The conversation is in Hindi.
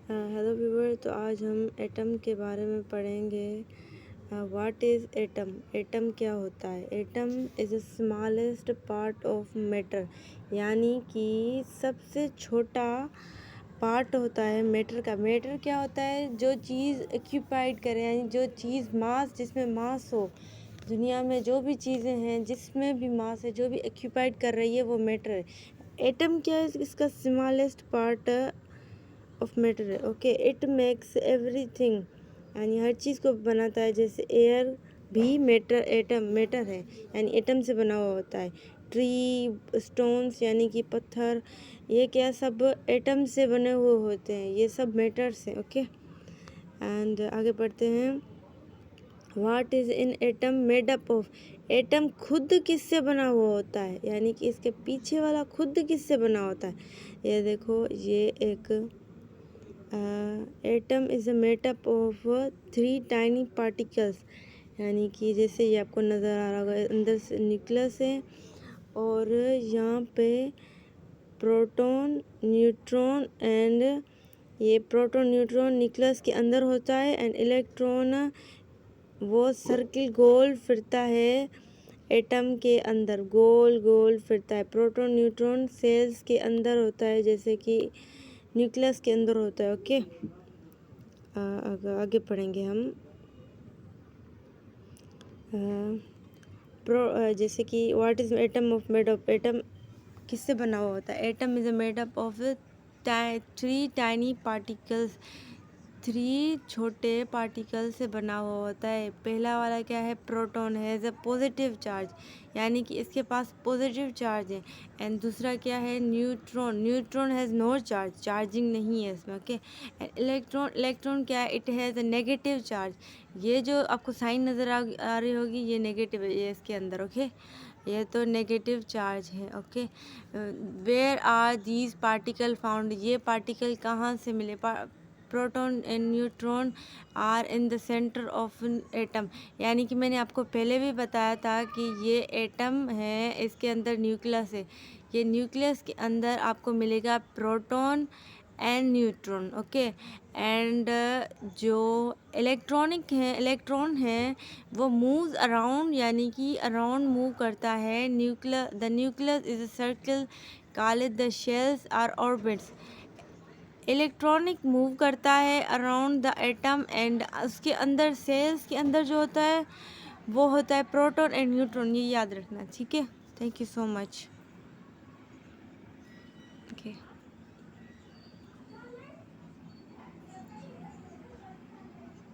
हेलो व्यूवर, तो आज हम एटम के बारे में पढ़ेंगे। What is atom? एटम क्या होता है? Atom is the smallest part of matter, यानी कि सबसे छोटा पार्ट होता है मैटर का। मैटर क्या होता है? जो चीज़ ऑक्यूपाइड करे, यानी जो चीज़ मास, जिसमें मास हो। दुनिया में जो भी चीज़ें हैं जिसमें भी मास है, जो भी ऑक्यूपाइड कर रही है, वो मैटर है। एटम क्या है? इसका स्मॉलेस्ट पार्ट ऑफ मैटर है। ओके, इट मेक्स एवरीथिंग, यानी हर चीज़ को बनाता है। जैसे एयर भी मैटर, एटम मैटर है, यानी एटम से बना हुआ होता है। ट्री, स्टोन्स यानी कि पत्थर, ये क्या सब एटम से बने हुए होते हैं, ये सब मैटर्स हैं। ओके, एंड आगे पढ़ते हैं। What is in atom made up of? Atom खुद किससे बना हुआ होता है, यानी कि इसके पीछे वाला खुद किससे बना होता है। ये देखो, ये एक atom is a made up of 3 tiny particles, यानी कि जैसे ये आपको नज़र आ रहा होगा, अंदर से न्यूक्लियस है और यहाँ पे प्रोटॉन, न्यूट्रॉन एंड ये प्रोटॉन न्यूट्रॉन न्यूक्लियस के अंदर होता है, एंड इलेक्ट्रॉन वो सर्किल गोल फिरता है एटम के अंदर, गोल गोल फिरता है। प्रोटॉन न्यूट्रॉन सेल्स के अंदर होता है, जैसे कि न्यूक्लियस के अंदर होता है। ओके, आगे पढ़ेंगे हम। जैसे कि what is atom of made of? Atom किससे बना हुआ होता है? Atom is made up of 3 tiny particles, 3 छोटे पार्टिकल से बना हुआ होता है। पहला वाला क्या है? Proton has a positive charge, यानी कि इसके पास पॉजिटिव चार्ज है। एंड दूसरा क्या है? Neutron, neutron has no charge, charging नहीं है इसमें। ओके, एंड इलेक्ट्रॉन, इलेक्ट्रॉन क्या है? It has a negative charge. ये जो आपको साइन नज़र आ रही होगी, ये नेगेटिव है, ये इसके अंदर। ओके, ये तो नेगेटिव चार्ज है। Okay, where are these particle found? ये पार्टिकल कहाँ से मिले? Proton and neutron are in the centre of atom, यानी कि मैंने आपको पहले भी बताया था कि ये एटम है, इसके अंदर न्यूक्लियस है। ये न्यूक्लियस के अंदर आपको मिलेगा proton and neutron. Okay, and जो इलेक्ट्रॉन है वो मूव्स अराउंड, यानी कि अराउंड मूव करता है। The nucleus is a circle, call it the shells or orbits. Electronic move करता है अराउंड द एटम, एंड उसके अंदर सेल्स के अंदर जो होता है वो होता है प्रोटॉन एंड न्यूट्रॉन। ये याद रखना, ठीक है? Thank you so much.